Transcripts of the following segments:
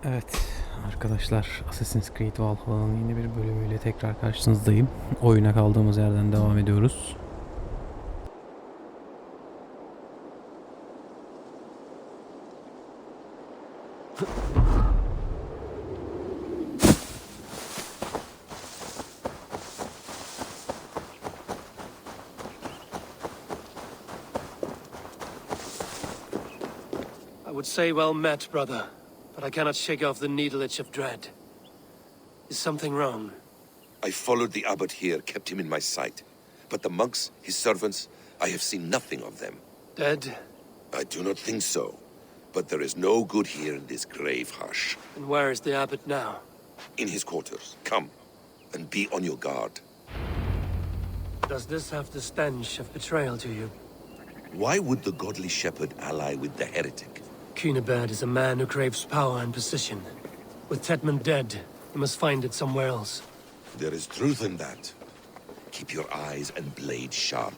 Evet arkadaşlar, Assassin's Creed Valhalla'nın yeni bir bölümüyle tekrar karşınızdayım. Oyuna kaldığımız yerden devam ediyoruz. I would say well met, brother, but I cannot shake off the needle itch of dread. Is something wrong? I followed the abbot here, kept him in my sight. But the monks, his servants, I have seen nothing of them. Dead? I do not think so. But there is no good here in this grave hush. And where is the abbot now? In his quarters. Come, and be on your guard. Does this have the stench of betrayal to you? Why would the godly shepherd ally with the heretic? 20.BÖLÜM is a man who craves power and position. With Tetman dead, he must find it somewhere else. There is truth in that. Keep your eyes and blade sharp.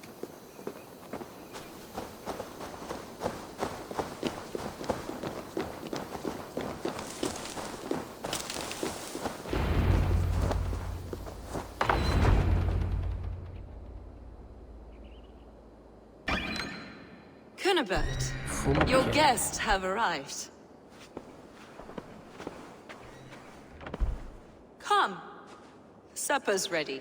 Your guests have arrived. Come. Supper's ready.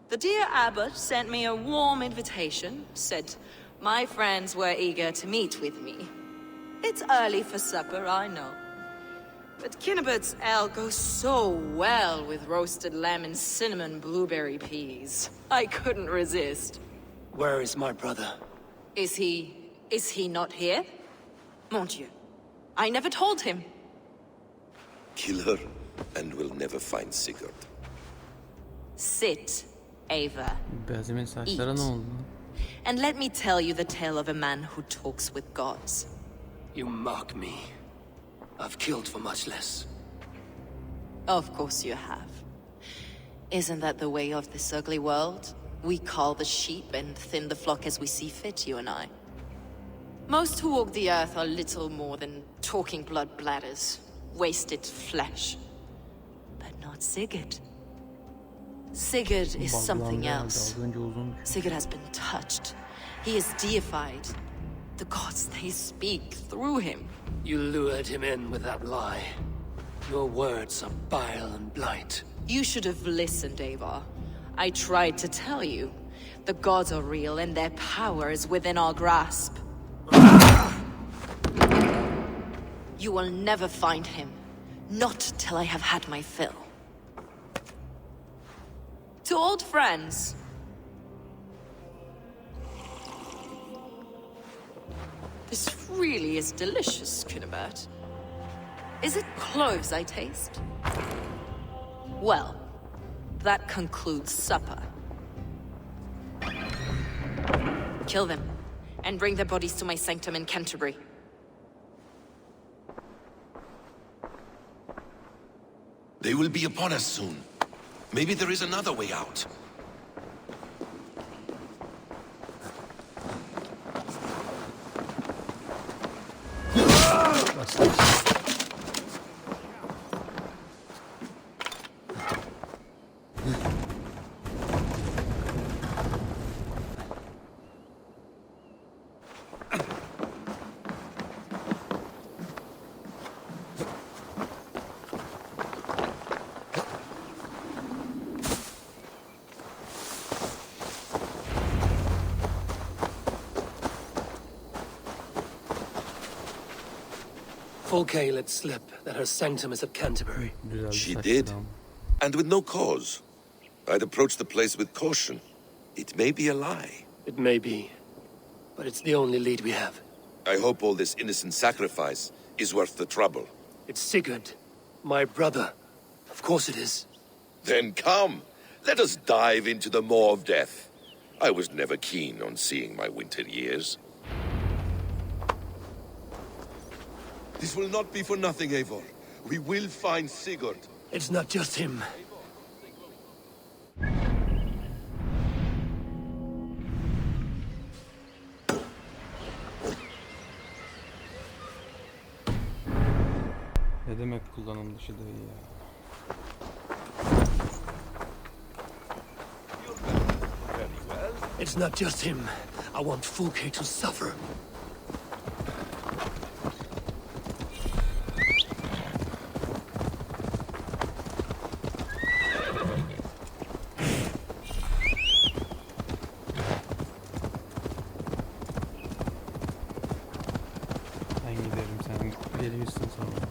The dear abbot sent me a warm invitation, said my friends were eager to meet with me. It's early for supper, I know. But 20.BÖLÜM's ale goes so well with roasted lamb and cinnamon blueberry peas. I couldn't resist. Where is my brother? Is he not here? Mon Dieu, I never told him. Kill her, and we'll never find Sigurd. Sit, Ava. Bezimin saçlara ne oldu? And let me tell you the tale of a man who talks with gods. You mock me. I've killed for much less. Of course you have. Isn't that the way of this ugly world? We cull the sheep and thin the flock as we see fit, you and I. Most who walk the earth are little more than talking blood bladders, wasted flesh. But not Sigurd. Sigurd is something else. Sigurd has been touched. He is deified. The gods, they speak through him. You lured him in with that lie. Your words are bile and blight. You should have listened, Ava. I tried to tell you. The gods are real and their power is within our grasp. You will never find him. Not till I have had my fill. To old friends. This really is delicious, 20.BÖLÜM. Is it cloves I taste? Well, that concludes supper. Kill them, and bring their bodies to my sanctum in Canterbury. They will be upon us soon. Maybe there is another way out. Fulke let slip that her sanctum is at Canterbury. She did, and with no cause. I'd approach the place with caution. It may be a lie. It may be, but it's the only lead we have. I hope all this innocent sacrifice is worth the trouble. It's Sigurd, my brother. Of course it is. Then come, let us dive into the maw of death. I was never keen on seeing my winter years. This will not be for nothing, Eivor. We will find Sigurd. It's not just him. Ne demek kullanım dışı dayı ya? It's not just him. I want Fulke to suffer. Ben giderim, sen geliyorsun sonra.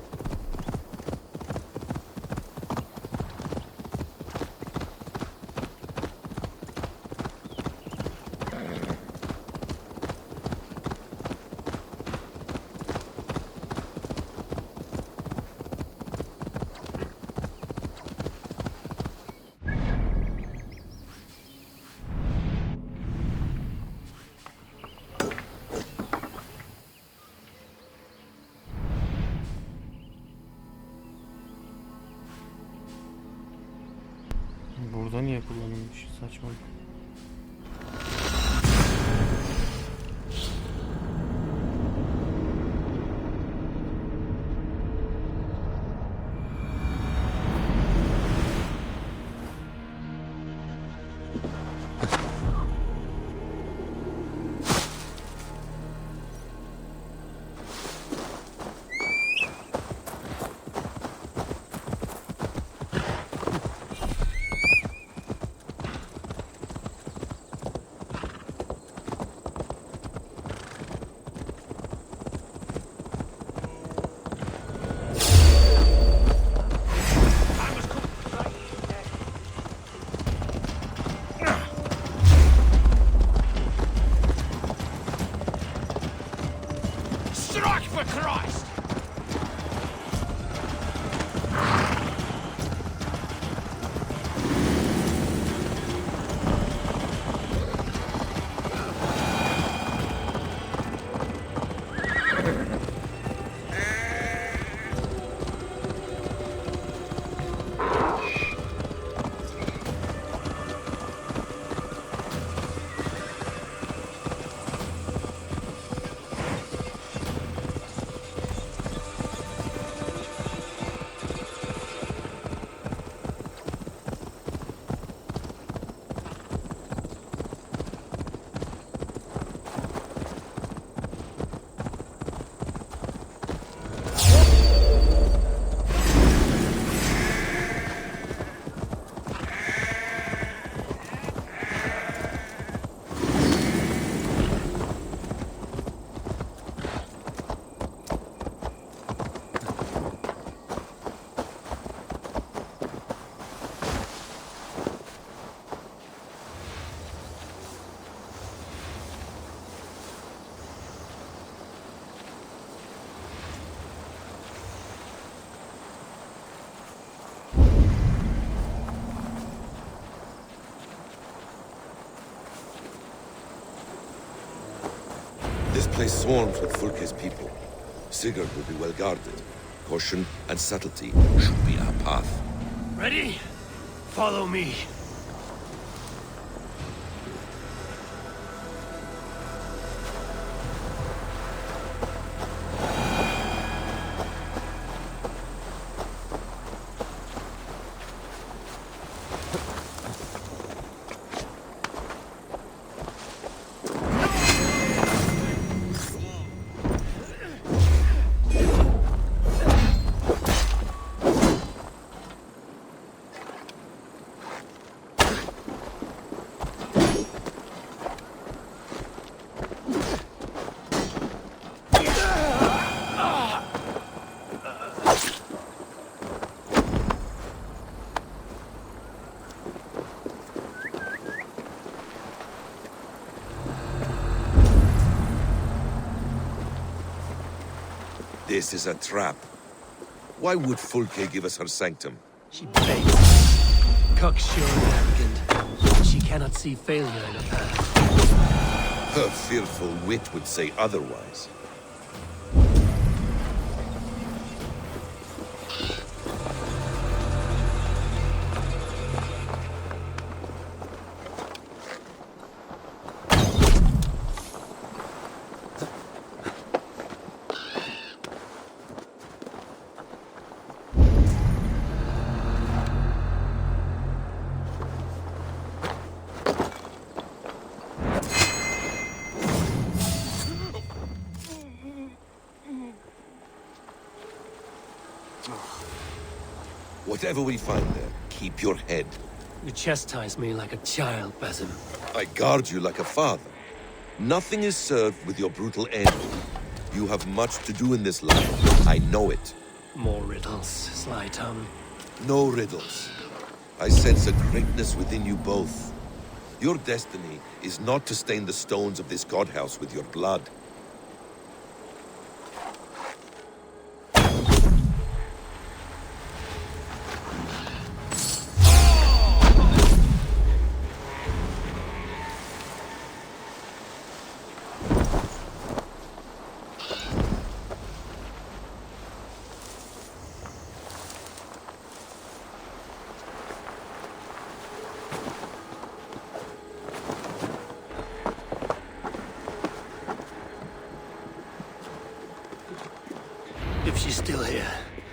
Burada niye kullanılmış? Saçmalık. Strike for Christ! This place swarms with Fulke's people. Sigurd will be well guarded. Caution and subtlety should be our path. Ready? Follow me. This is a trap. Why would Fulke give us her sanctum? She begs. Cocksure and arrogant. She cannot see failure in a path. Her fearful wit would say otherwise. Whatever we find there, keep your head. You chastise me like a child, Basim. I guard you like a father. Nothing is served with your brutal end. You have much to do in this life. I know it. More riddles, sly tongue. No riddles. I sense a greatness within you both. Your destiny is not to stain the stones of this godhouse with your blood. If she's still here,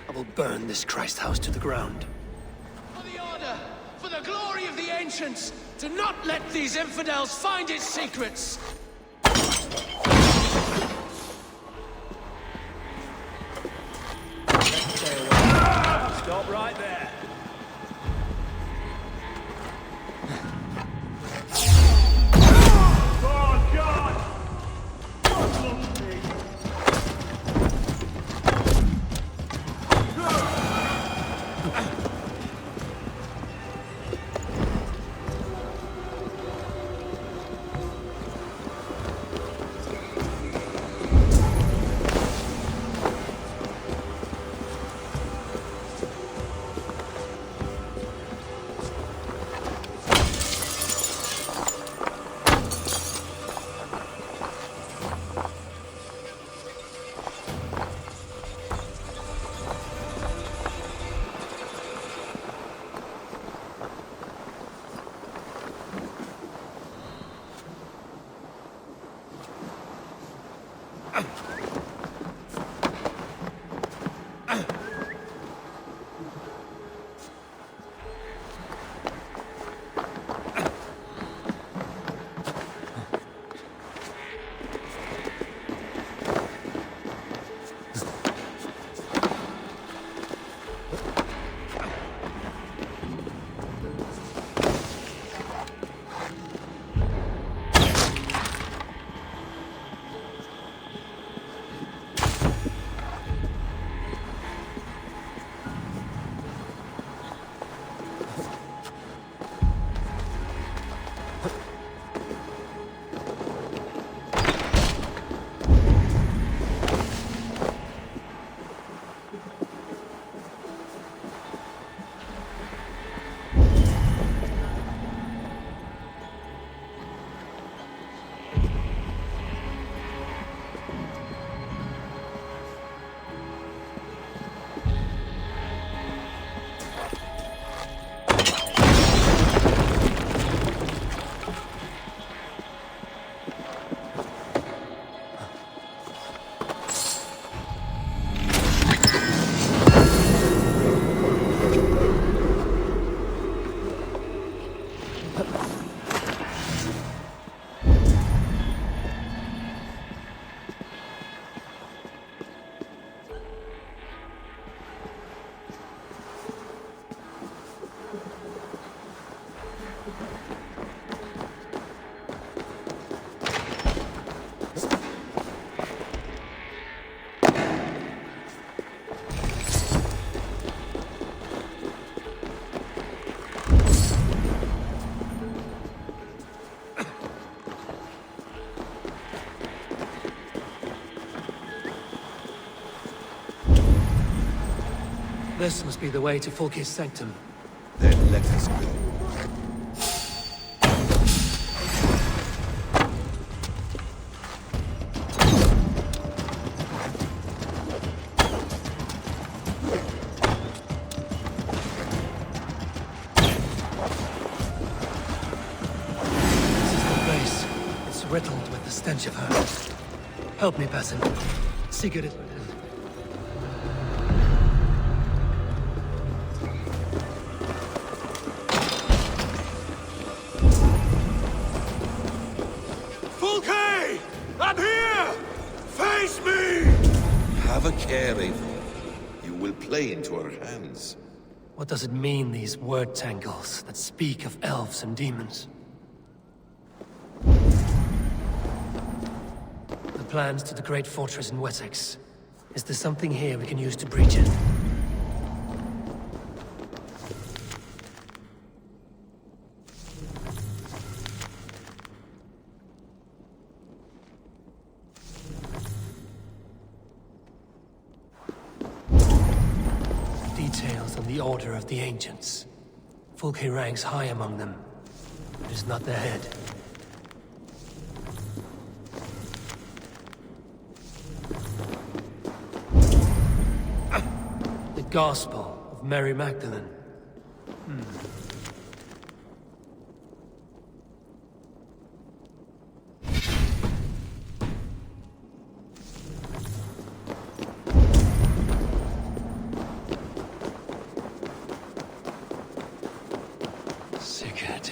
I will burn this Christ house to the ground. For the Order, for the glory of the Ancients, to not let these infidels find its secrets! Stop right there. This must be the way to Fulke's sanctum. Then let us go. This is the place. It's riddled with the stench of her. Help me, Basim. Sigurd is... Fulke! I'm here! Face me! Have a care, Eivor. You will play into our hands. What does it mean, these word tangles that speak of elves and demons? The plans to the great fortress in Wessex. Is there something here we can use to breach it? Details on the Order of the Ancients. Fulke ranks high among them. It is not their head. The Gospel of Mary Magdalene. Sigurd.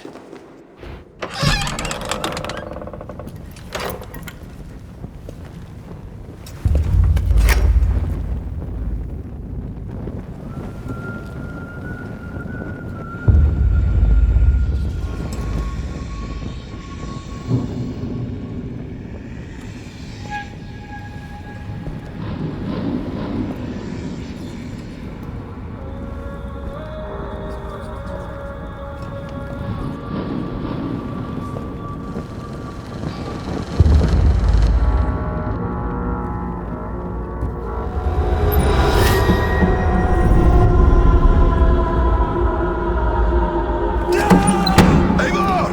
Eivor!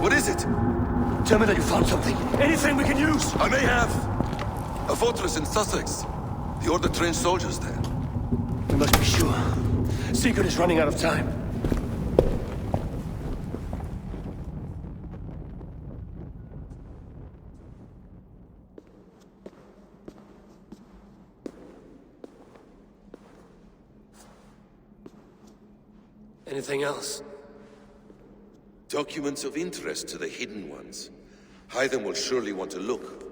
What is it? Tell me that you found something. Anything we can use. I may have. A fortress in Sussex. The Order trained soldiers there. We must be sure. Sigurd is running out of time. Anything else? Documents of interest to the Hidden Ones. Hythen will surely want to look.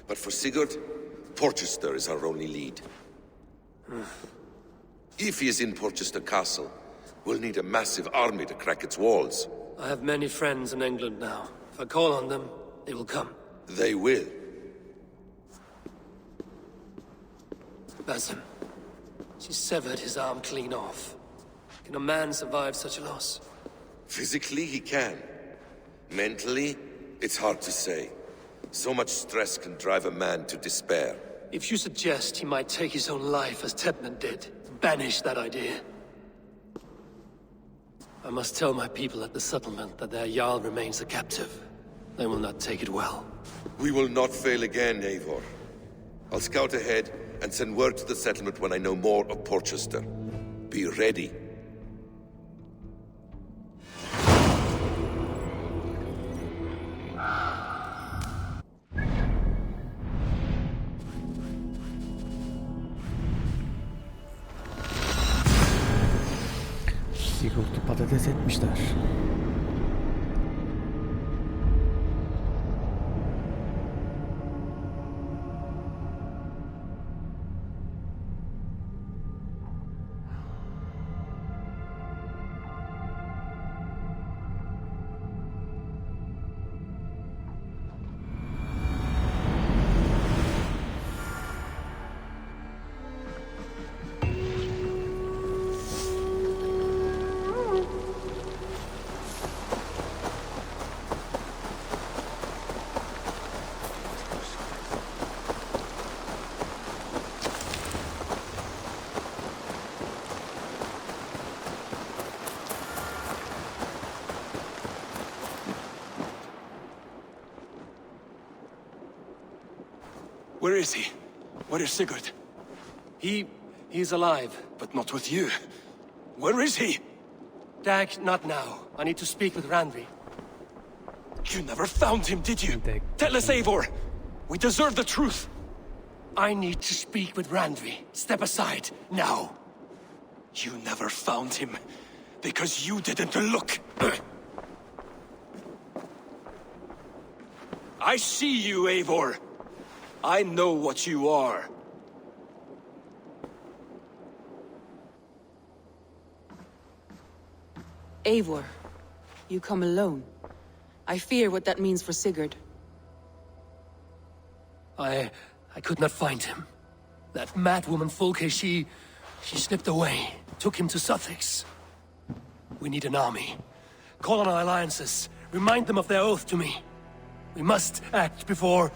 But for Sigurd, Porchester is our only lead. If he is in Porchester Castle, we'll need a massive army to crack its walls. I have many friends in England now. If I call on them, they will come. They will. Basim. She severed his arm clean off. Can a man survive such a loss? Physically, he can. Mentally, it's hard to say. So much stress can drive a man to despair. If you suggest he might take his own life as Tebman did, banish that idea. I must tell my people at the settlement that their Jarl remains a captive. They will not take it well. We will not fail again, Eivor. I'll scout ahead and send word to the settlement when I know more of Porchester. Be ready. Sigurt'u patates etmişler. Where is he? Where is Sigurd? He's alive. But not with you. Where is he? Dag, not now. I need to speak with Randvi. You never found him, did you? Dag. Tell us, Eivor. We deserve the truth. I need to speak with Randvi. Step aside, now. You never found him because you didn't look. I see you, Eivor. I know what you are. Eivor, you come alone. I fear what that means for Sigurd. I could not find him. That madwoman Folke, she slipped away, took him to Sussex. We need an army. Call on our alliances. Remind them of their oath to me. We must act before...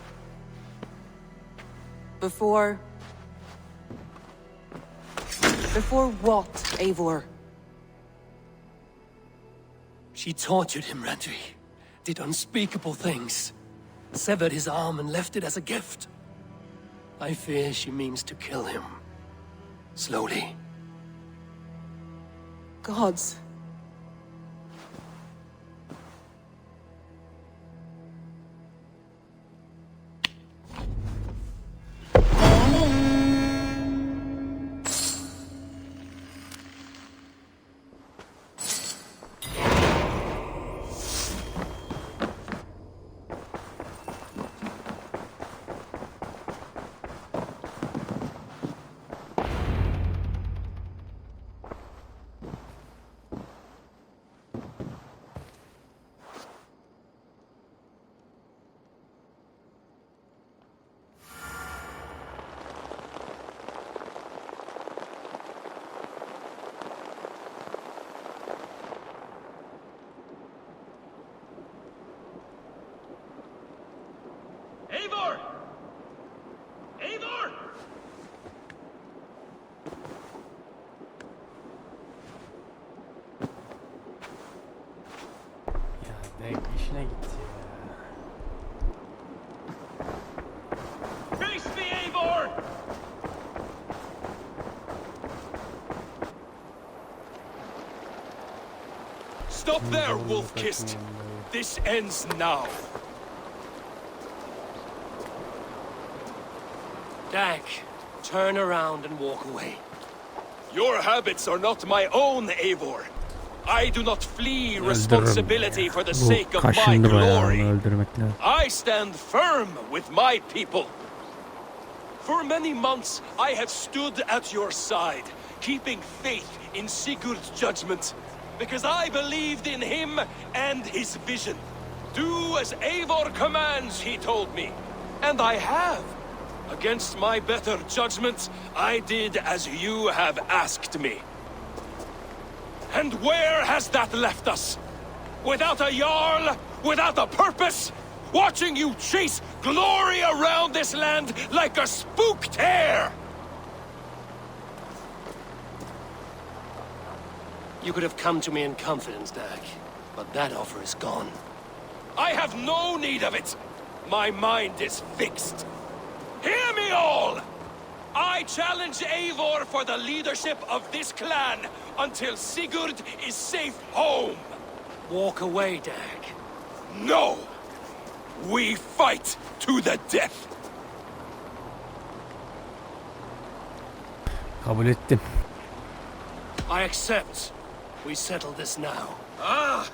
Before what, Eivor? She tortured him, Randvi. Did unspeakable things. Severed his arm and left it as a gift. I fear she means to kill him. Slowly. Gods. Eivor! Eivor! Ya direkt işine gitti ya. Face me, Eivor! Stop there, Wolf-Kissed! This ends now. Dag, turn around and walk away. Your habits are not my own, Eivor. I do not flee responsibility for the sake Bu of my kaşındı bayağı, onu glory. öldürmek lazım. I stand firm with my people. For many months, I have stood at your side, keeping faith in Sigurd's judgment, because I believed in him and his vision. Do as Eivor commands, he told me, and I have. Against my better judgment, I did as you have asked me. And where has that left us? Without a Jarl, without a purpose, watching you chase glory around this land like a spooked hare! You could have come to me in confidence, Dag, but that offer is gone. I have no need of it! My mind is fixed. Hear me all! I challenge Eivor for the leadership of this clan until Sigurd is safe home! Walk away, Dag. No! We fight to the death! Kabul ettim. I accept. We settle this now. Ah!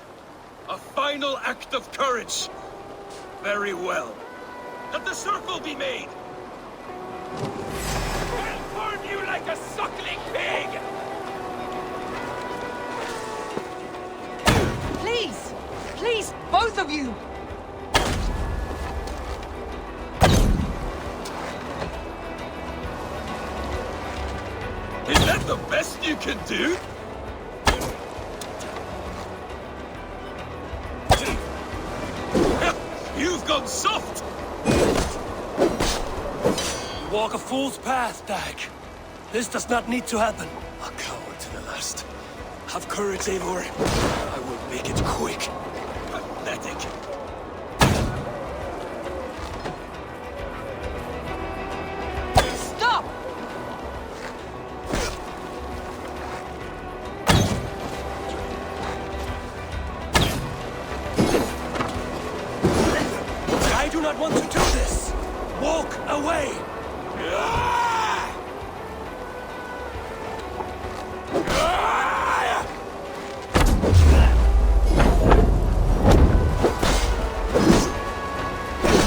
A final act of courage! Very well. Let the circle be made! I'll burn you like a suckling pig! Please! Please, both of you! Is that the best you can do? You've gone soft! You walk a fool's path, Dag. This does not need to happen. A coward to the last. Have courage, Eivor. I will make it quick. Pathetic. Stop! I do not want to do this. Walk away.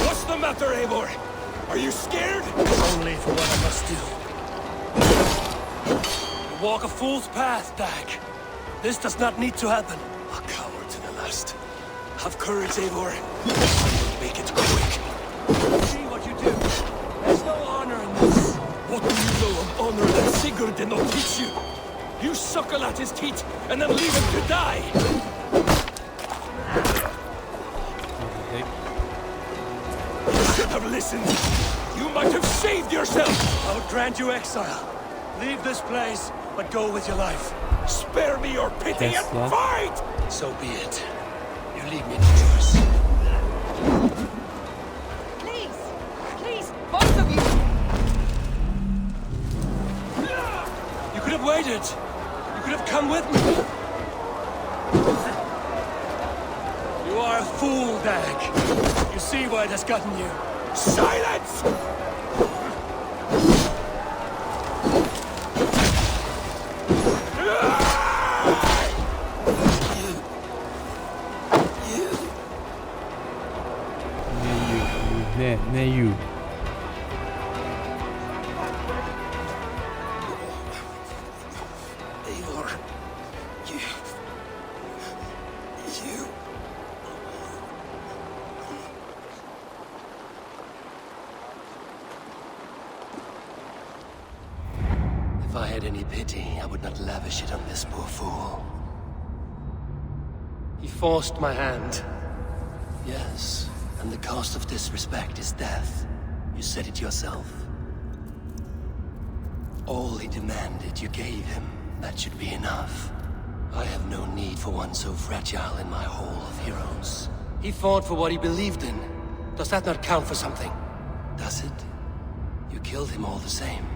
What's the matter, Eivor? Are you scared? Only for what I must do. You walk a fool's path, Dag. This does not need to happen. A coward to the last. Have courage, Eivor. Make it quick. See what you do. There's no honor in this. What do you know of honor that Sigurd did not teach you? You suckle at his teeth and then leave him to die! You should have listened! You might have saved yourself! I would grant you exile. Leave this place, but go with your life. Spare me your pity Tesla. and fight! So be it. You leave me no choice. Please! Please, both of you! You could have waited. You could have come with me. You are a fool, Dag. You see why it has gotten you. Silence! Ne you? Eivor, you... If I had any pity, I would not lavish it on this poor fool. He forced my hand. Yes, and the cost of disrespect is death. You said it yourself. All he demanded, you gave him. That should be enough. I have no need for one so fragile in my hall of heroes. He fought for what he believed in. Does that not count for something? Does it? You killed him all the same.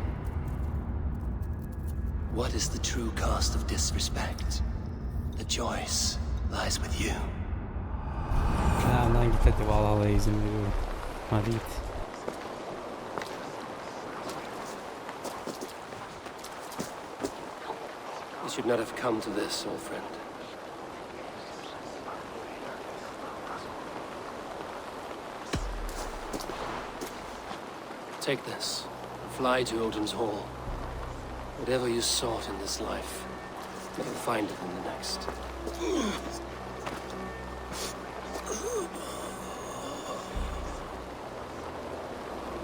What is the true cost of disrespect? The choice lies with you. Lan git hadi Valhalla'ya izin veriyorum. Hadi git. You should not have come to this, old friend. Take this. Fly to Odin's Hall. Whatever you sought in this life, you will find it in the next.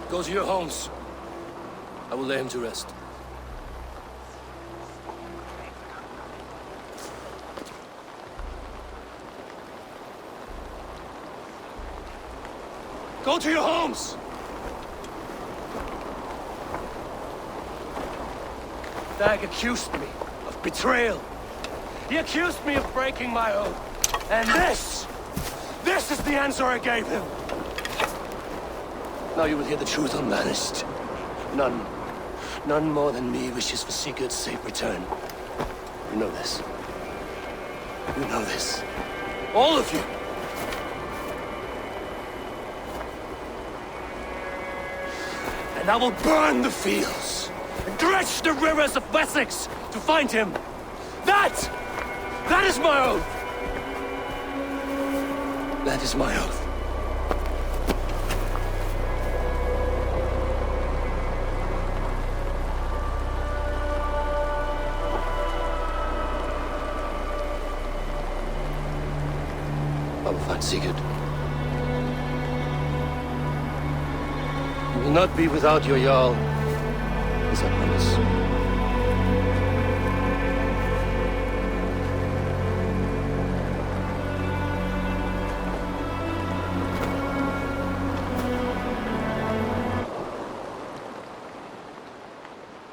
Go to your homes. I will lay him to rest. Go to your homes! Dag accused me of betrayal. He accused me of breaking my oath. And this is the answer I gave him. Now you will hear the truth unbanished. None more than me wishes for Sigurd's safe return. You know this. You know this. All of you. And I will burn the fields and dredge the rivers of Wessex to find him. That is my oath. That is my oath. I will find Sigurd. You will not be without your Jarl, as I promise.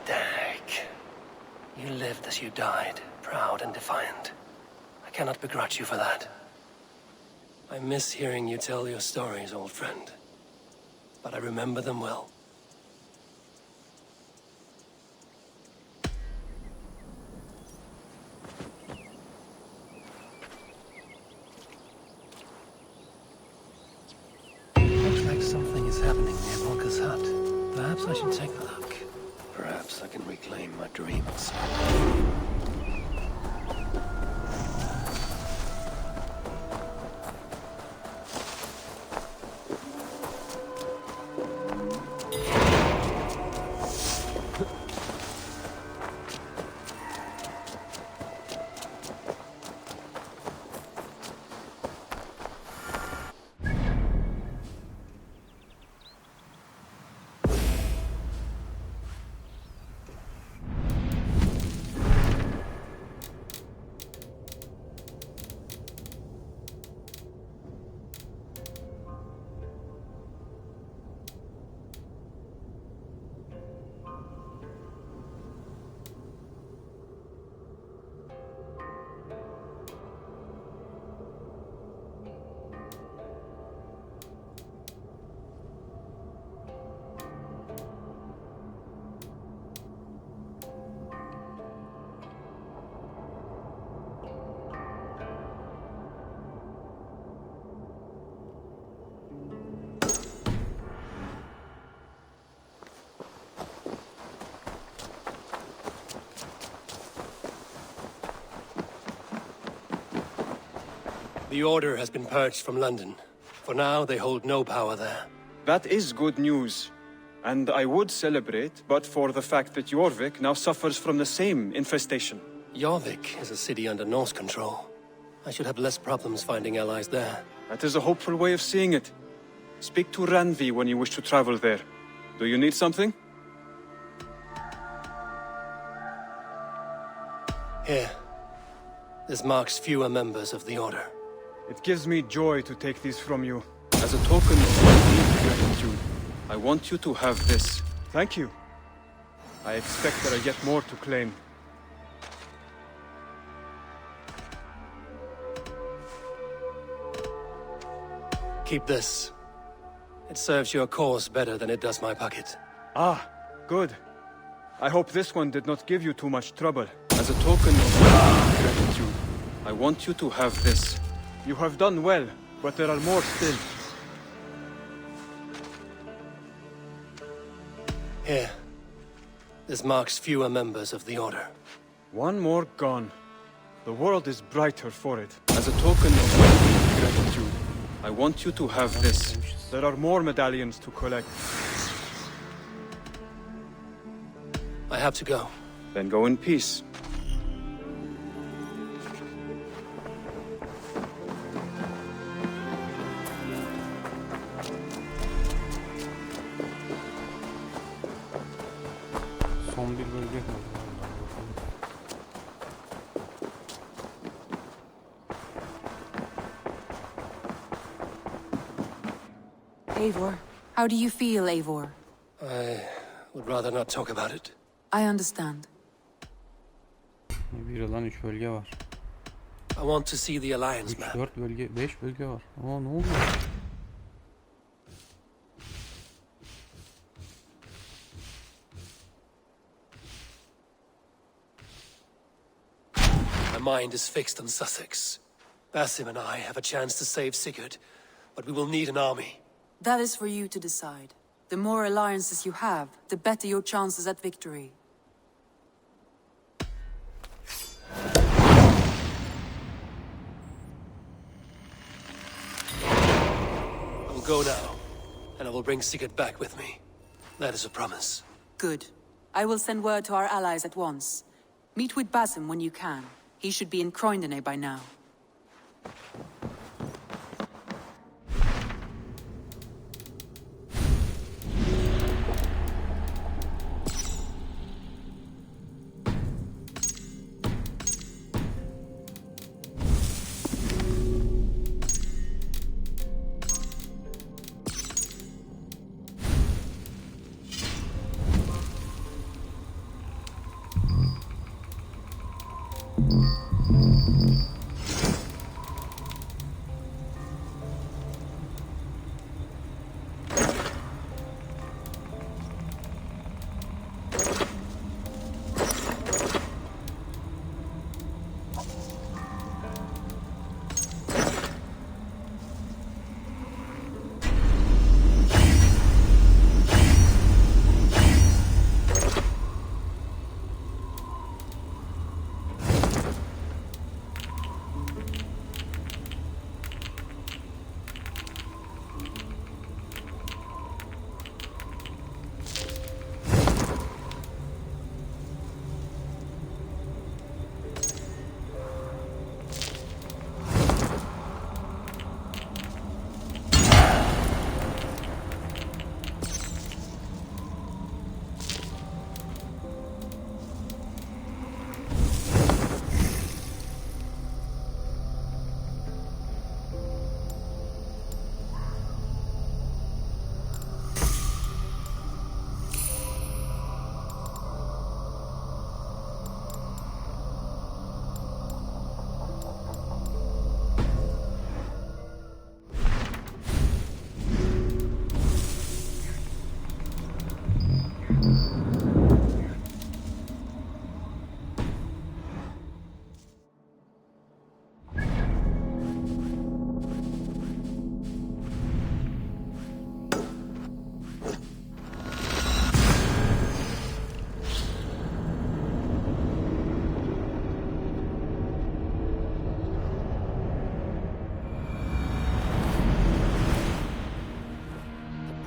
Dag, you lived as you died, proud and defiant. I cannot begrudge you for that. I miss hearing you tell your stories, old friend. But I remember them well. Looks like something is happening near Volker's hut. Perhaps I should take a look. Perhaps I can reclaim my dreams. The Order has been purged from London. For now, they hold no power there. That is good news. And I would celebrate, but for the fact that Jorvik now suffers from the same infestation. Jorvik is a city under Norse control. I should have less problems finding allies there. That is a hopeful way of seeing it. Speak to Randvi when you wish to travel there. Do you need something? Here. This marks fewer members of the Order. It gives me joy to take these from you. As a token of my deep gratitude, I want you to have this. Thank you. I expect there are yet more to claim. Keep this. It serves your cause better than it does my pocket. Ah, good. I hope this one did not give you too much trouble. As a token of my gratitude, I want you to have this. You have done well, but there are more still. Here. This marks fewer members of the Order. One more gone. The world is brighter for it. As a token of my gratitude, I want you to have this. There are more medallions to collect. I have to go. Then go in peace. Son bir bölge kaldı. Eivor, how do you feel, Eivor? I would rather not talk about it. I understand. Bir alan 3 bölge var. I want to see the Alliance 3, map. 4 bölge, 5 bölge var. Aa ne oldu? My mind is fixed on Sussex. Basim and I have a chance to save Sigurd, but we will need an army. That is for you to decide. The more alliances you have, the better your chances at victory. I will go now, and I will bring Sigurd back with me. That is a promise. Good. I will send word to our allies at once. Meet with Basim when you can. He should be in Croydon by now.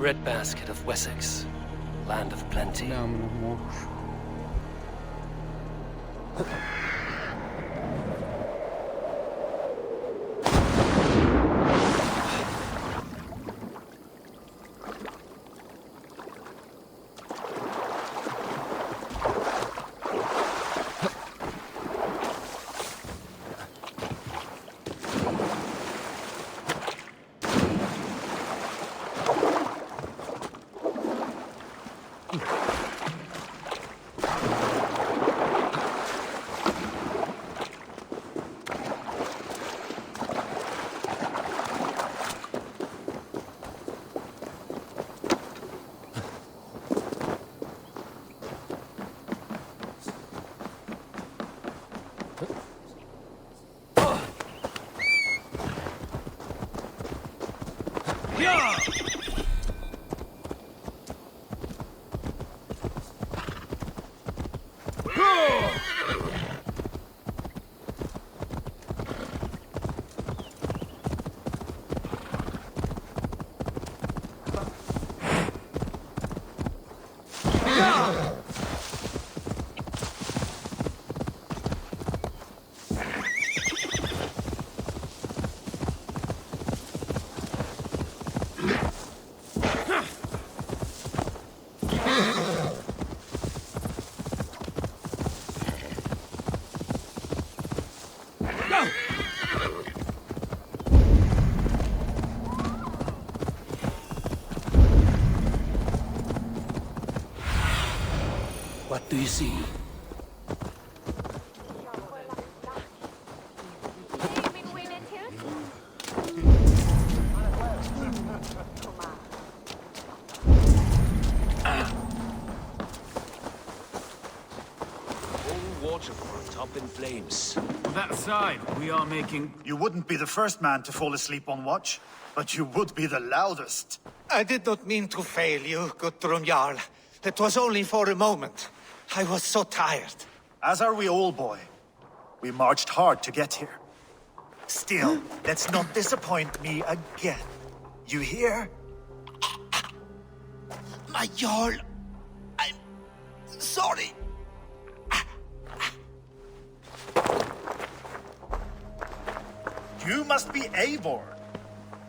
breadbasket of Wessex, land of plenty. Ne amına mor. What do you see? Waterfront up in flames. On that side, we are making... You wouldn't be the first man to fall asleep on watch, but you would be the loudest. I did not mean to fail you, Guthrum Jarl. It was only for a moment. I was so tired. As are we all, boy. We marched hard to get here. Still, let's not disappoint me again. You hear? My Jarl, I'm sorry. You must be Eivor.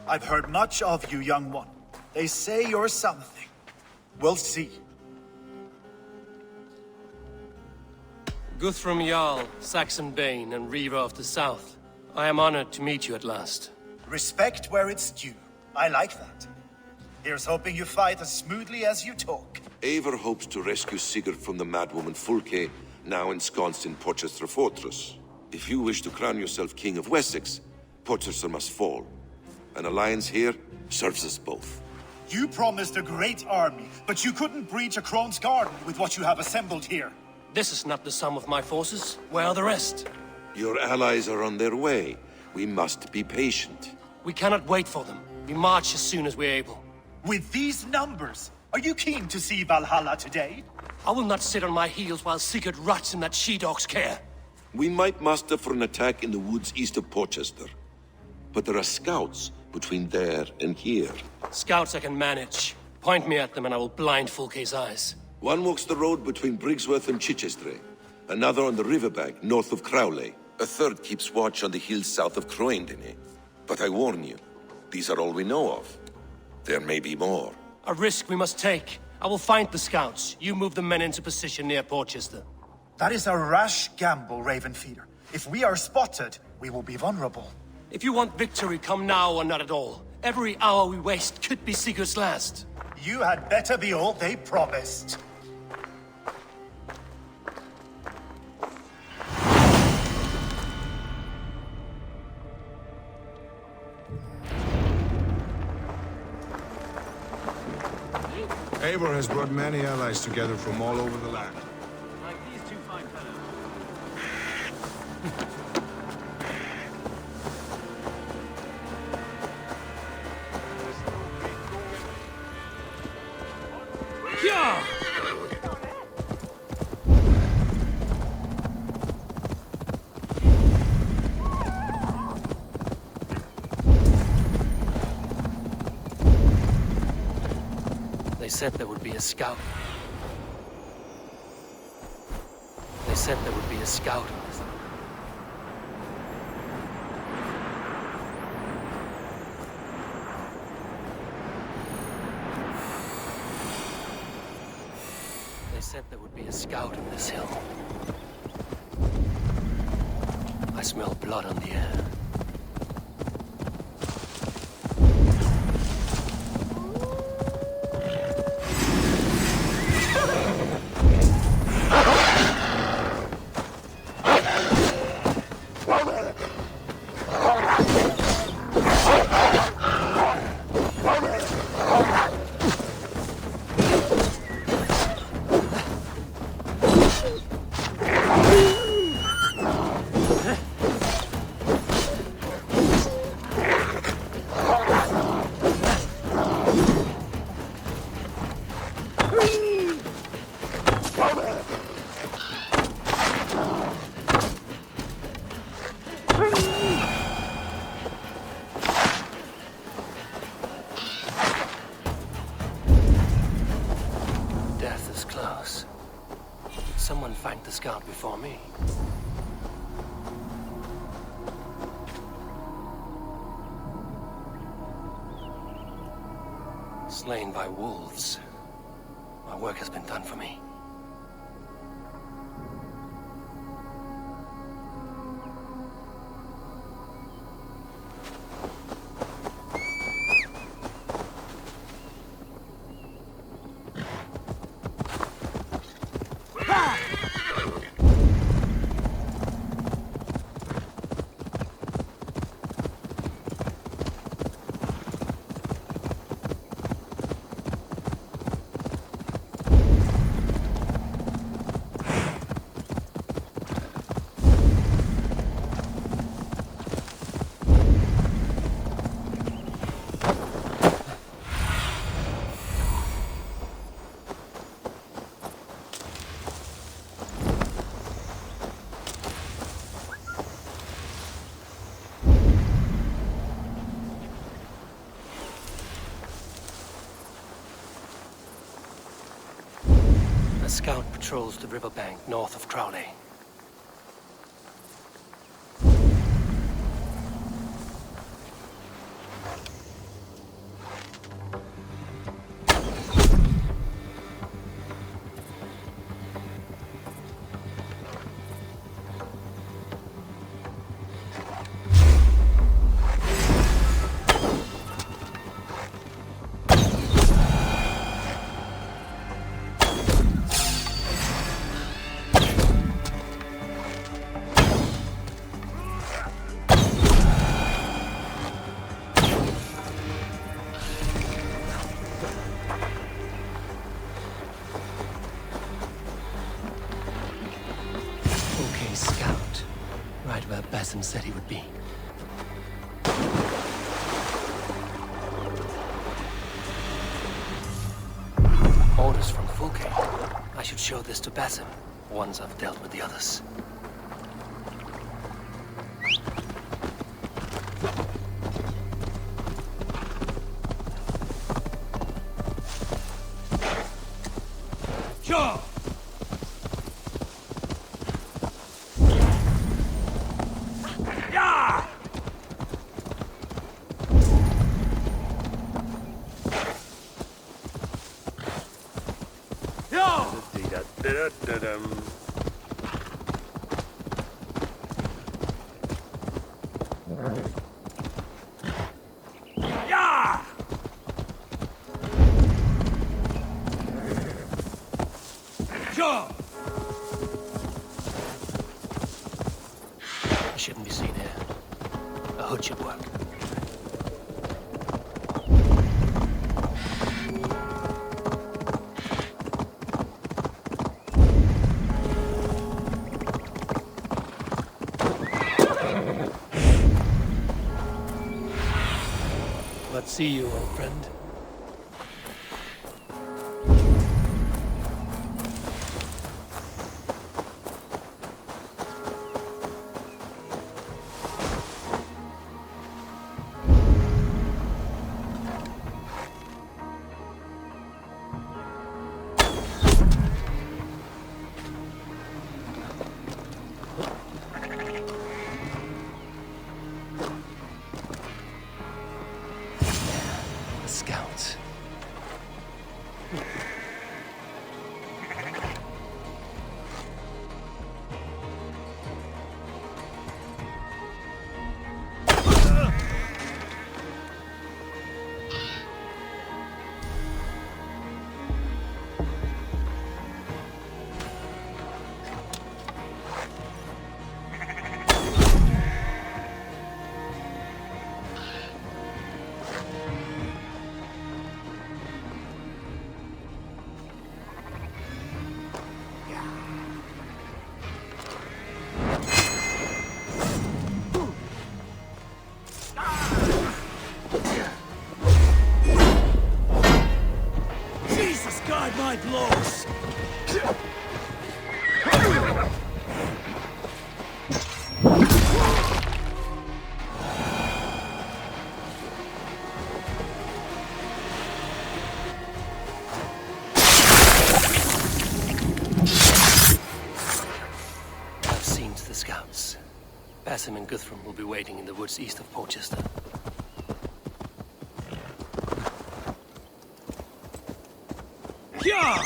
I've heard much of you, young one. They say you're something. We'll see. Guthrum Jarl, Saxon Bane, and Reaver of the South. I am honored to meet you at last. Respect where it's due. I like that. Here's hoping you fight as smoothly as you talk. Eivor hopes to rescue Sigurd from the madwoman Fulke, now ensconced in Porchester Fortress. If you wish to crown yourself King of Wessex, Porchester must fall. An alliance here serves us both. You promised a great army, but you couldn't breach a Crone's garden with what you have assembled here. This is not the sum of my forces. Where are the rest? Your allies are on their way. We must be patient. We cannot wait for them. We march as soon as we're able. With these numbers, are you keen to see Valhalla today? I will not sit on my heels while Sigurd rots in that she-dog's care. We might muster for an attack in the woods east of Porchester. But there are scouts between there and here. Scouts I can manage. Point me at them and I will blind Fulke's eyes. One walks the road between Briggsworth and Chichester. Another on the riverbank north of Crowley. A third keeps watch on the hills south of Croendene. But I warn you, these are all we know of. There may be more. A risk we must take. I will find the scouts. You move the men into position near Porchester. That is a rash gamble, Ravenfeeder. If we are spotted, we will be vulnerable. If you want victory, come now or not at all. Every hour we waste could be Sigurd's last. You had better be all they promised. Eivor has brought many allies together from all over the land. Like these two fine fellows. said there would be a scout. They said there would be a scout. They said there would be a scout on this hill. I smell blood on the air. Death is close. Someone flanked the scout before me. Slain by wolves. My work has been done for me. A scout patrols the riverbank north of Crowley. Scout, right where Basim said he would be. Orders from Fulke. I should show this to Basim once I've dealt with the others. Sure! Sure! I shouldn't be seen here. A hood should work. Let's see you, old friend. my blows! I've seen to the scouts. Basim and Guthrum will be waiting in the woods east of Portchester. Yeah!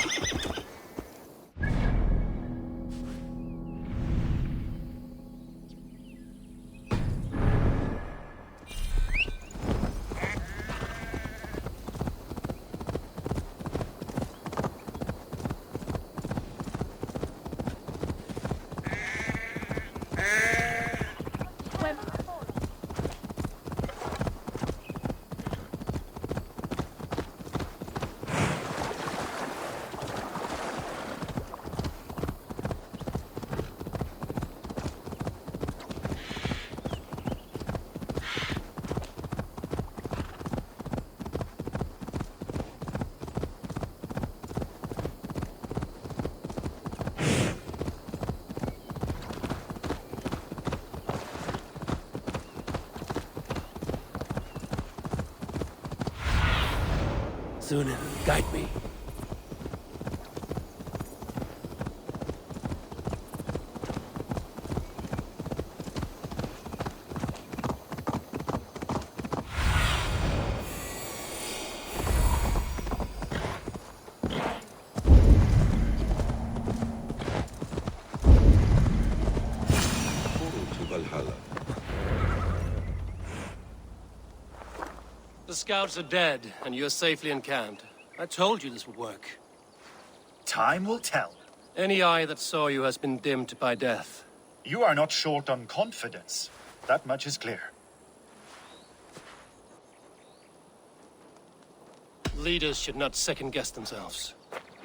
Sunan, guide me. To Valhalla. The scouts are dead, and you're safely encamped. I told you this would work. Time will tell. Any eye that saw you has been dimmed by death. You are not short on confidence. That much is clear. Leaders should not second-guess themselves.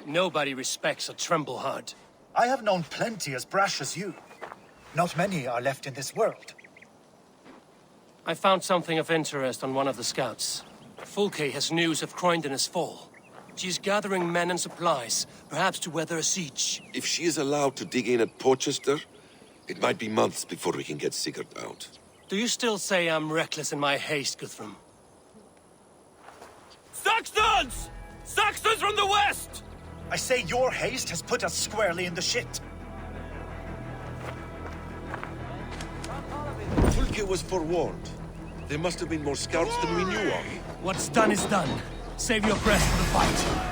Nobody respects a trembleheart. I have known plenty as brash as you. Not many are left in this world. I found something of interest on one of the scouts. Fulke has news of Croydon's fall. She's gathering men and supplies, perhaps to weather a siege. If she is allowed to dig in at Portchester, it might be months before we can get Sigurd out. Do you still say I'm reckless in my haste, Guthrum? Saxons! Saxons from the west! I say your haste has put us squarely in the shit. Fulke was forewarned. There must have been more scouts than we knew of. What's done is done. Save your breath for the fight.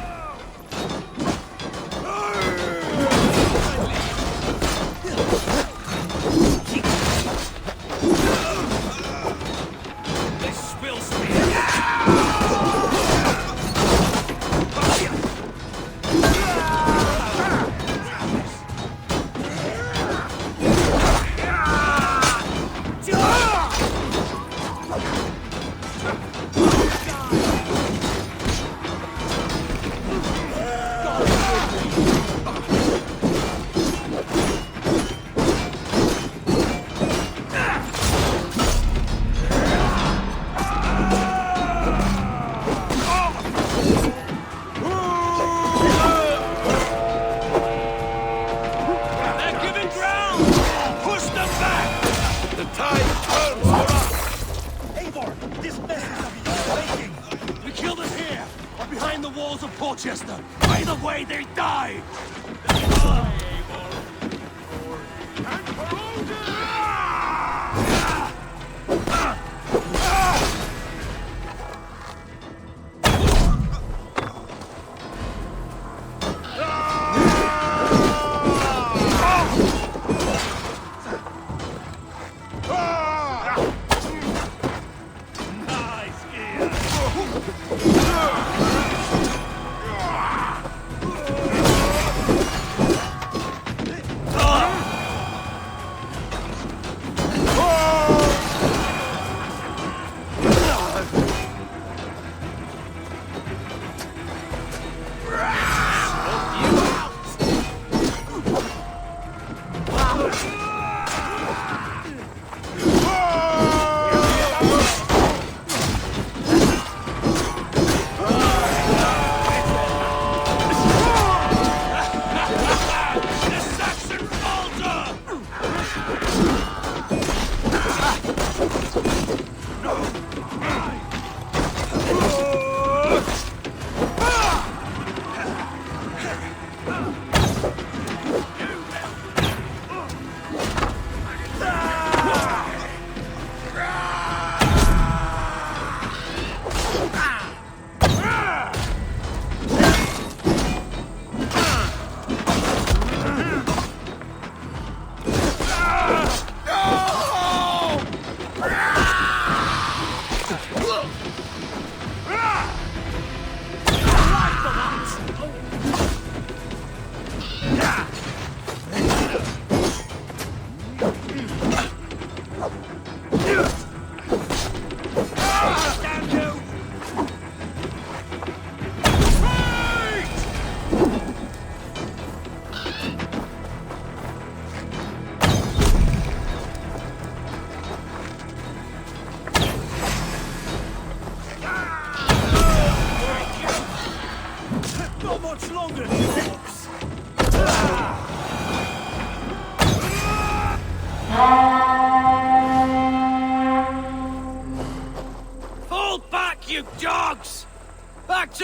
Portchester! Either way, they die!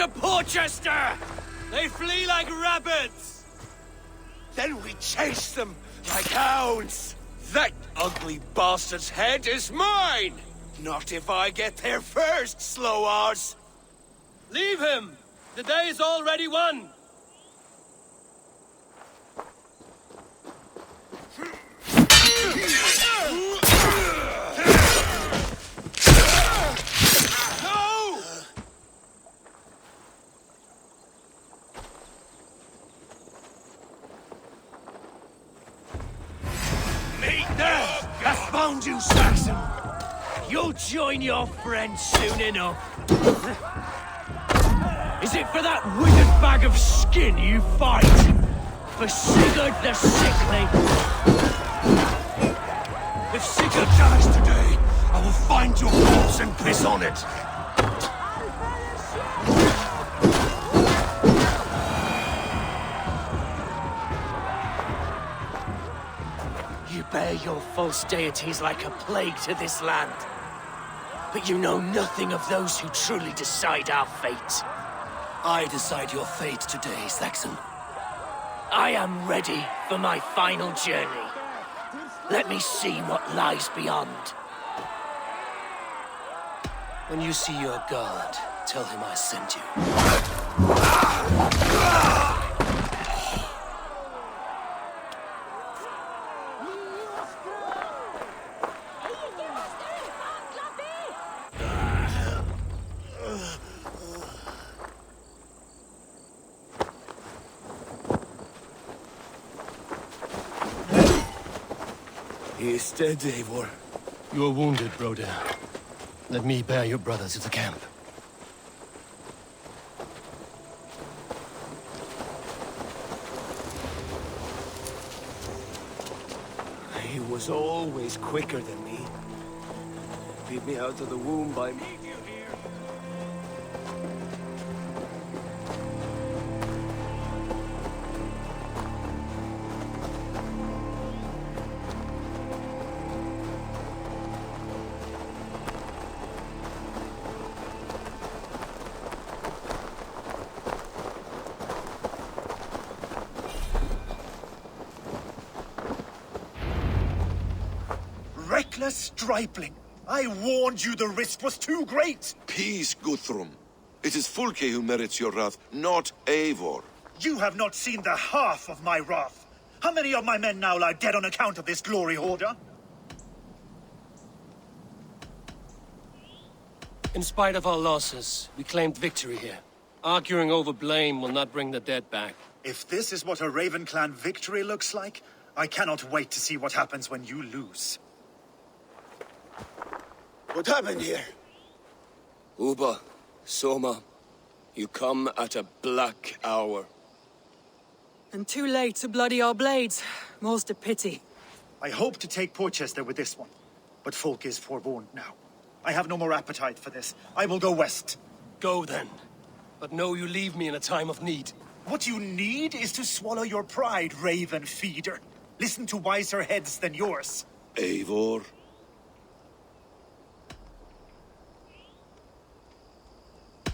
to Porchester! They flee like rabbits! Then we chase them Like hounds! That ugly bastard's head is mine! Not if I get there first, slow arse! Leave him! The day is already won! No! Meet death! I found you, Saxon! You'll join your friends soon enough. Is it for that withered bag of skin you fight? For Sigurd the Sickly? If Sigurd dies today, I will find your corpse and piss on it. You bear your false deities like a plague to this land. But you know nothing of those who truly decide our fate. I decide your fate today, Saxon. I am ready for my final journey. Let me see what lies beyond. When you see your god, tell him I sent you. He is dead, Eivor. You are wounded, Broder. Let me bear your brother to the camp. He was always quicker than me. Beat me out of the womb by me. Reckless stripling! I warned you the risk was too great! Peace, Guthrum. It is Fulke who merits your wrath, not Eivor. You have not seen the half of my wrath. How many of my men now lie dead on account of this glory hoarder? In spite of our losses, we claimed victory here. Arguing over blame will not bring the dead back. If this is what a Raven Clan victory looks like, I cannot wait to see what happens when you lose. What happened here? Uba, Soma, you come at a black hour. And too late to bloody our blades. Most a pity. I hope to take Porchester with this one, but Folk is forewarned now. I have no more appetite for this. I will go west. Go then. But know you leave me in a time of need. What you need is to swallow your pride, Raven Feeder. Listen to wiser heads than yours. Eivor?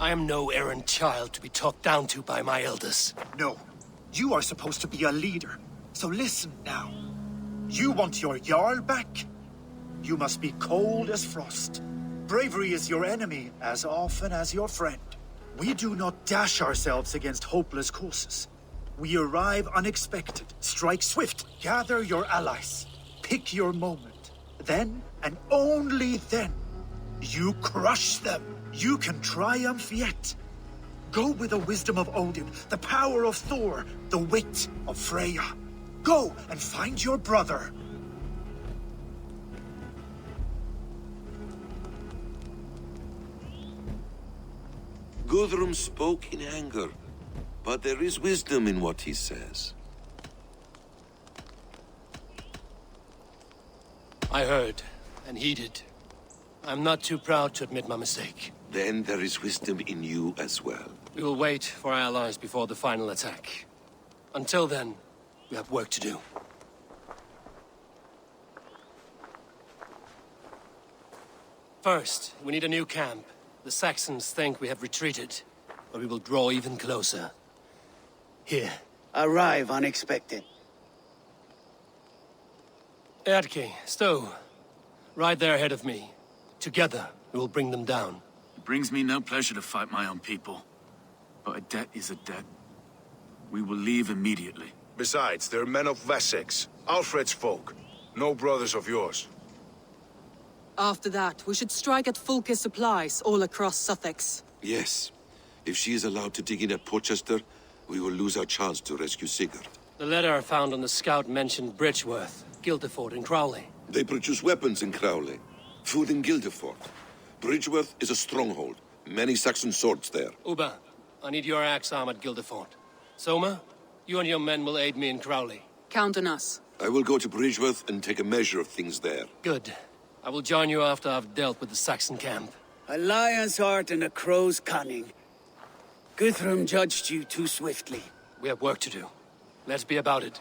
I am no errant child to be talked down to by my elders. No. You are supposed to be a leader. So listen now. You want your Jarl back? You must be cold as frost. Bravery is your enemy as often as your friend. We do not dash ourselves against hopeless causes. We arrive unexpected, strike swift, gather your allies, pick your moment. Then, and only then, you crush them. You can triumph yet. Go with the wisdom of Odin, the power of Thor, the wit of Freya. Go and find your brother. Guthrum spoke in anger, but there is wisdom in what he says. I heard and heeded. I'm not too proud to admit my mistake. Then there is wisdom in you as well. We will wait for our allies before the final attack. Until then, we have work to do. First, we need a new camp. The Saxons think we have retreated. or we will draw even closer. Here. Arrive unexpected. Erdke, Stowe. Right there ahead of me. Together, we will bring them down. It brings me no pleasure to fight my own people. But a debt is a debt. We will leave immediately. Besides, they're men of Wessex, Alfred's folk. No brothers of yours. After that, we should strike at Fulke's supplies all across Sussex. Yes. If she is allowed to dig in at Portchester, we will lose our chance to rescue Sigurd. The letter I found on the scout mentioned Bridgeworth, Guildeford, and Crowley. They produce weapons in Crowley, food in Guildeford. Bridgeworth is a stronghold. Many Saxon swords there. Uba, I need your axe arm at Guildeford. Soma, you and your men will aid me in Crowley. Count on us. I will go to Bridgeworth and take a measure of things there. Good. I will join you after I've dealt with the Saxon camp. A lion's heart and a crow's cunning. Guthrum judged you too swiftly. We have work to do. Let's be about it.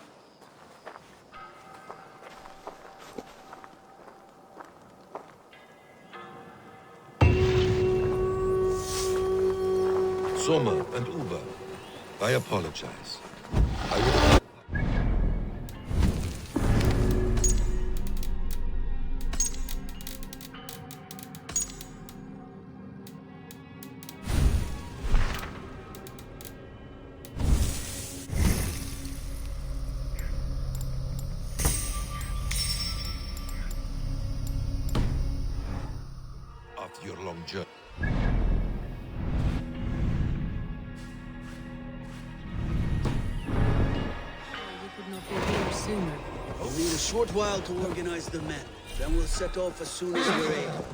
Soma and Uba, I apologize. I will... After your long journey. We'll need a short while to organize the men. Then we'll set off as soon as we're able.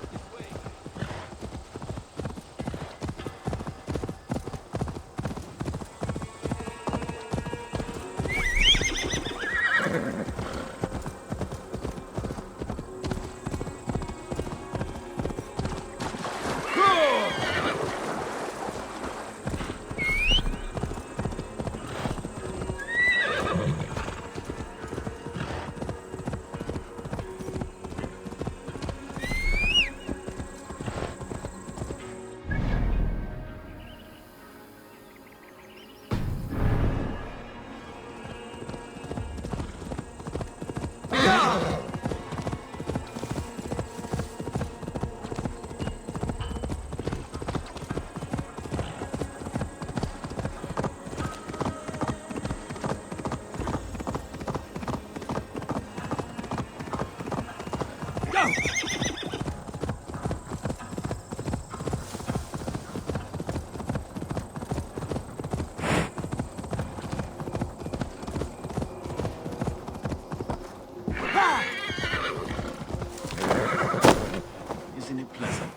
Isn't it pleasant?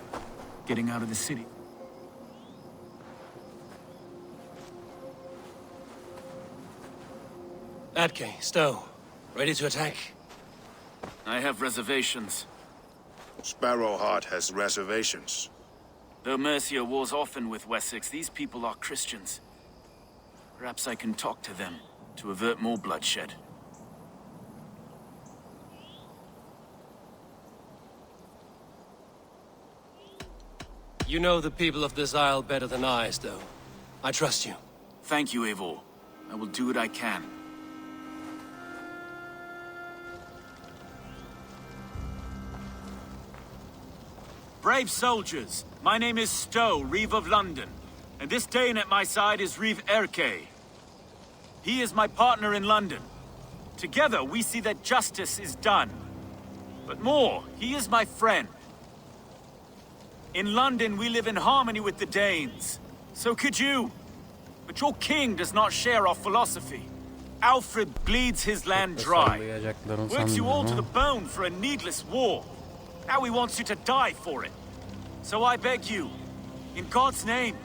Getting out of the city. Atke, Stowe, ready to attack? I have reservations. Sparrowheart has reservations. Though Mercia wars often with Wessex, these people are Christians. Perhaps I can talk to them to avert more bloodshed. You know the people of this isle better than I, Stowe. I trust you. Thank you, Eivor. I will do what I can. Brave soldiers, my name is Stowe, Reeve of London, and this Dane at my side is Reeve Erke. He is my partner in London. Together we see that justice is done. But more, he is my friend. In London we live in harmony with the Danes. So could you. But your king does not share our philosophy. Alfred bleeds his land dry. Works you all to the bone for a needless war. Now he wants you to die for it. So I beg you, in God's name,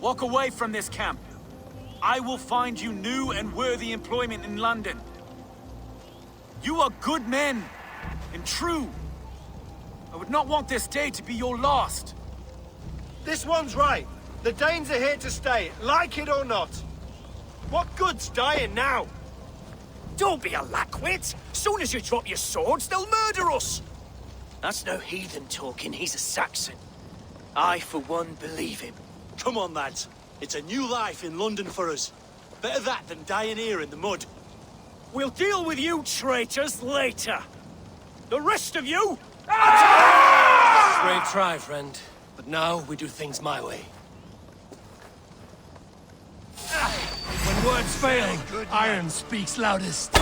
walk away from this camp. I will find you new and worthy employment in London. You are good men, and true. I would not want this day to be your last. This one's right. The Danes are here to stay, like it or not. What good's dying now? Don't be a lackwit! Soon as you drop your swords, they'll murder us! That's no heathen talking, he's a Saxon. I, for one, believe him. Come on, lads. It's a new life in London for us. Better that than dying here in the mud. We'll deal with you traitors later. The rest of you... Brave try, friend. But now we do things my way. When words fail, iron speaks loudest.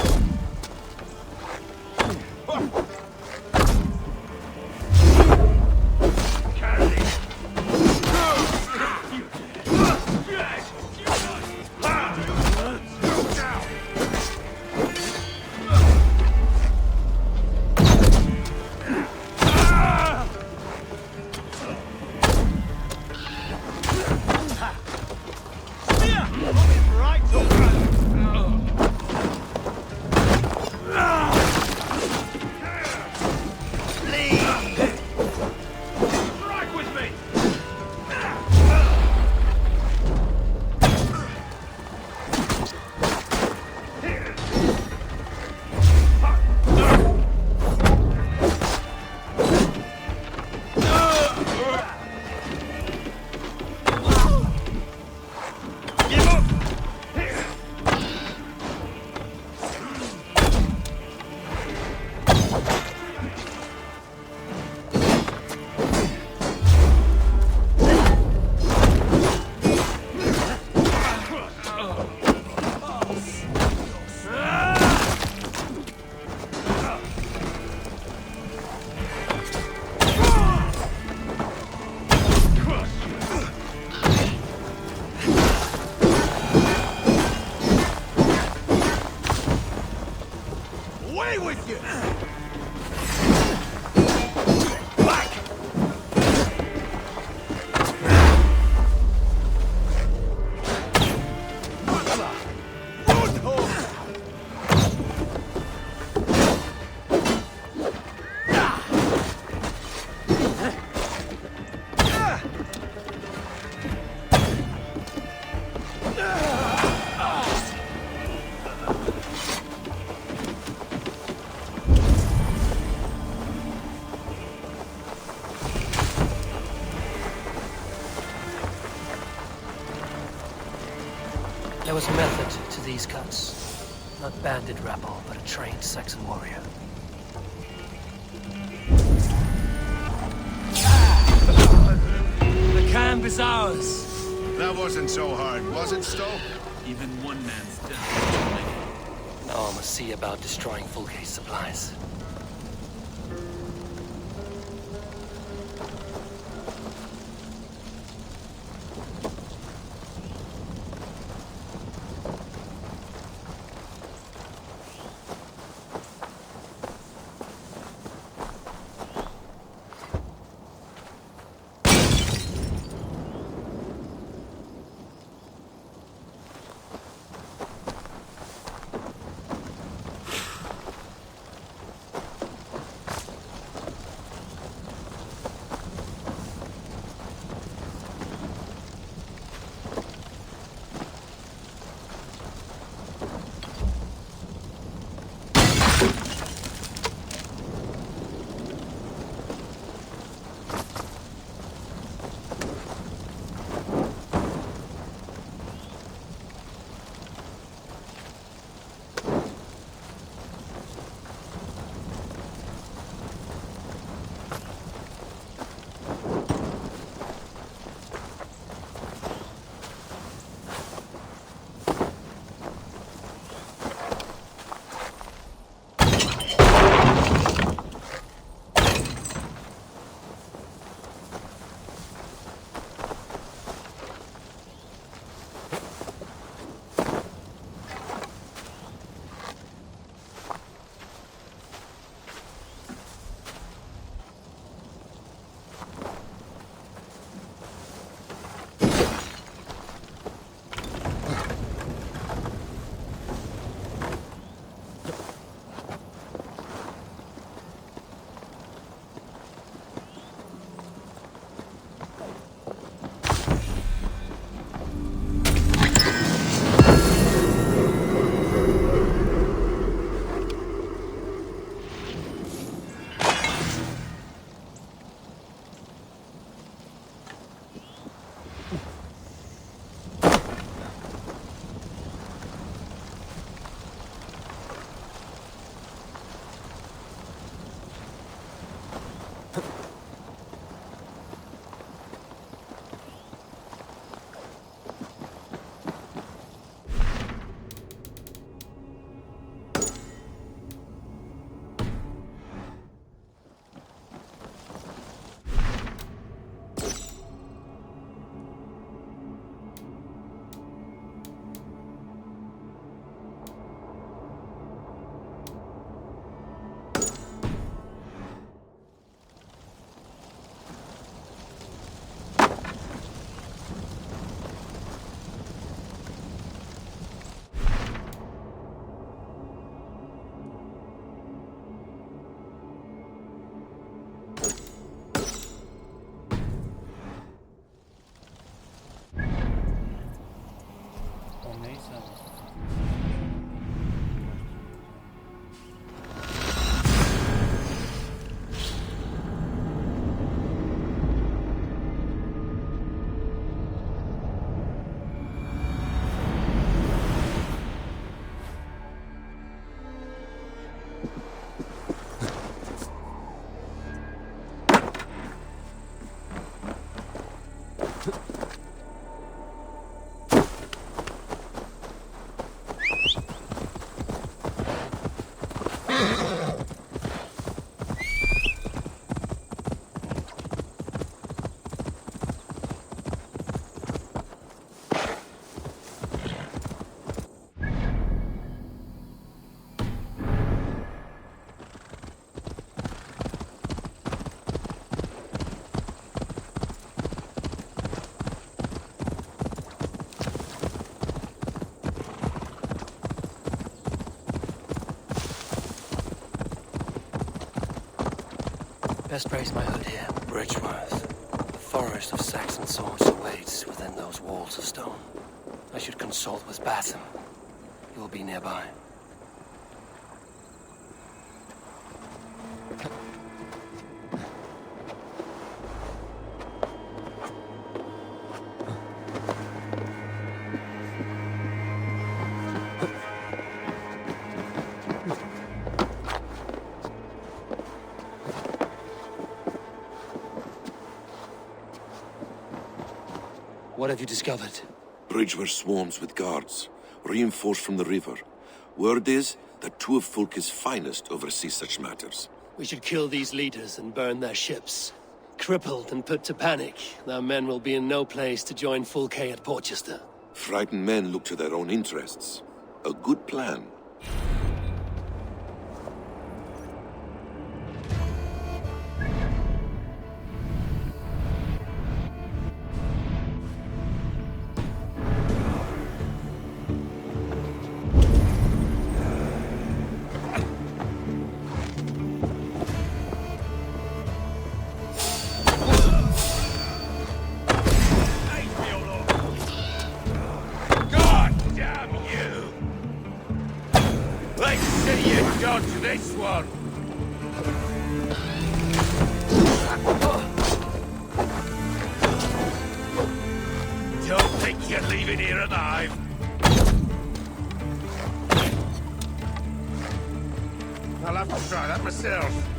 There was a method to these cuts. Not banded rebel, but a trained Saxon warrior. The camp is ours. That wasn't so hard, was it, Stowe? Even one man's death. Now I must see about destroying Fulke's supplies. Best raise my hood here. Bridgeworth. The forest of Saxon swords awaits within those walls of stone. I should consult with Basim. He will be nearby. What have you discovered? Bridgeworth swarms with guards, reinforced from the river. Word is that two of Fulke's finest oversee such matters. We should kill these leaders and burn their ships. Crippled and put to panic, their men will be in no place to join Fulke at Portchester. Frightened men look to their own interests. A good plan. This one! Don't think you're leaving here alive! I'll have to try that myself.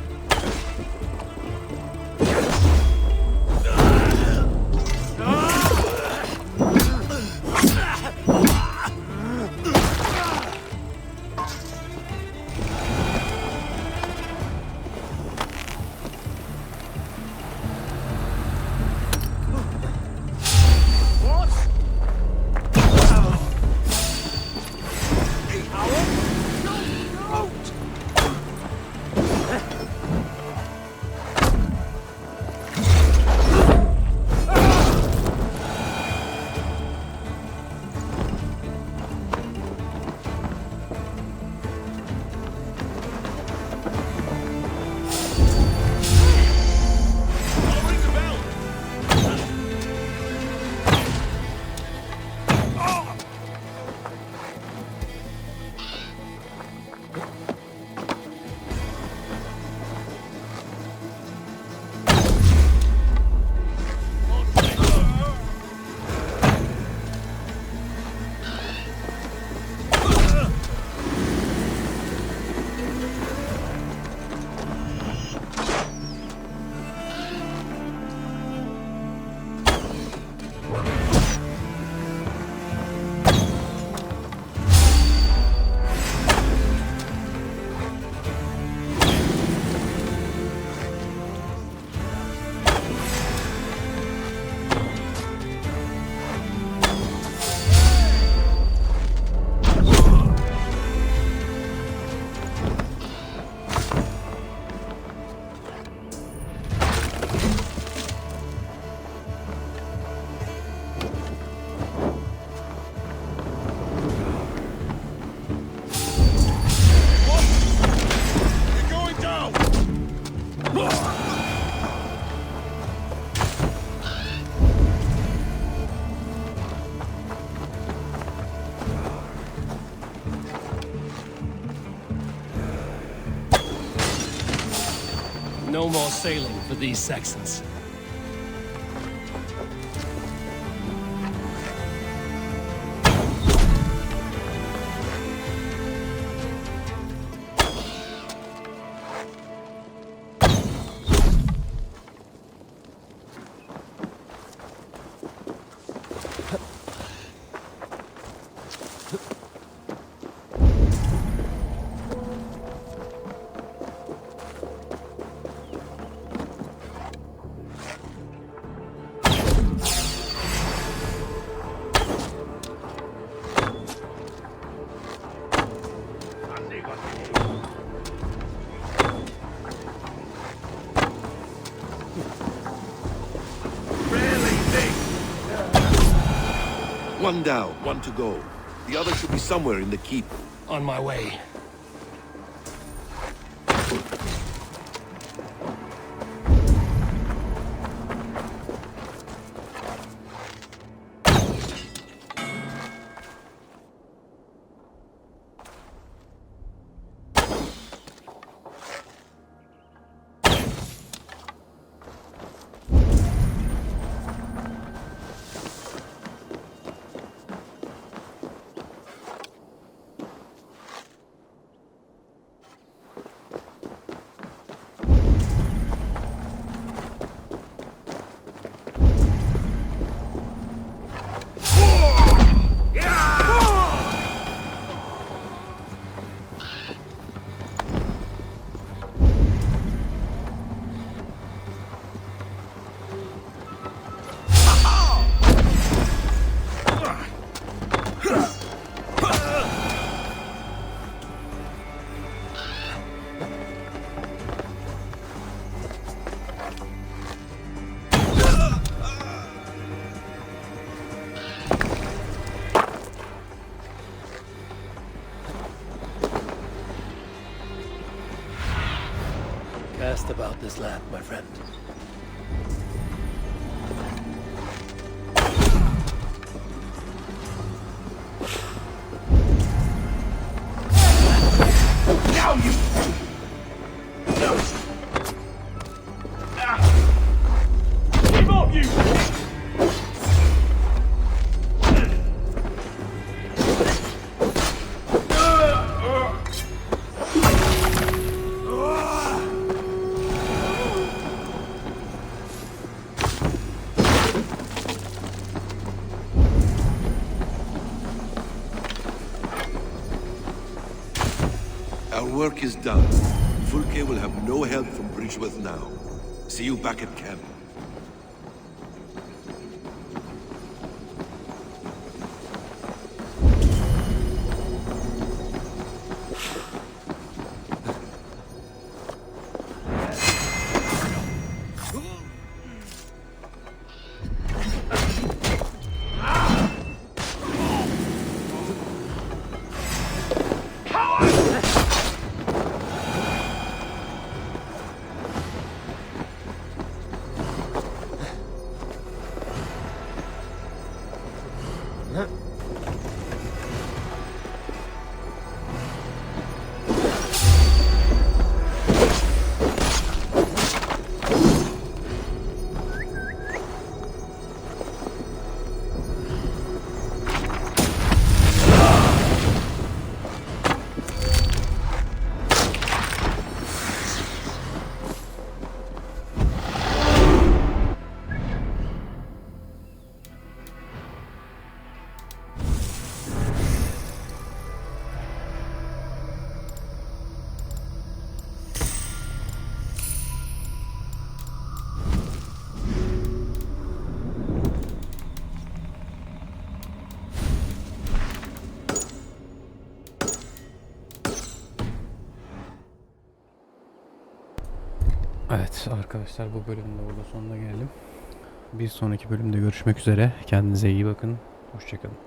No more sailing for these Saxons. one down, one to go. The other should be somewhere in the keep. On my way. Cast about this land, my friend. Now you! Give up, you! Our work is done. Fulke will have no help from Bridgeworth now. See you back at camp. Evet arkadaşlar, bu bölümün de burada sonuna geldim. Bir sonraki bölümde görüşmek üzere. Kendinize iyi bakın. Hoşçakalın.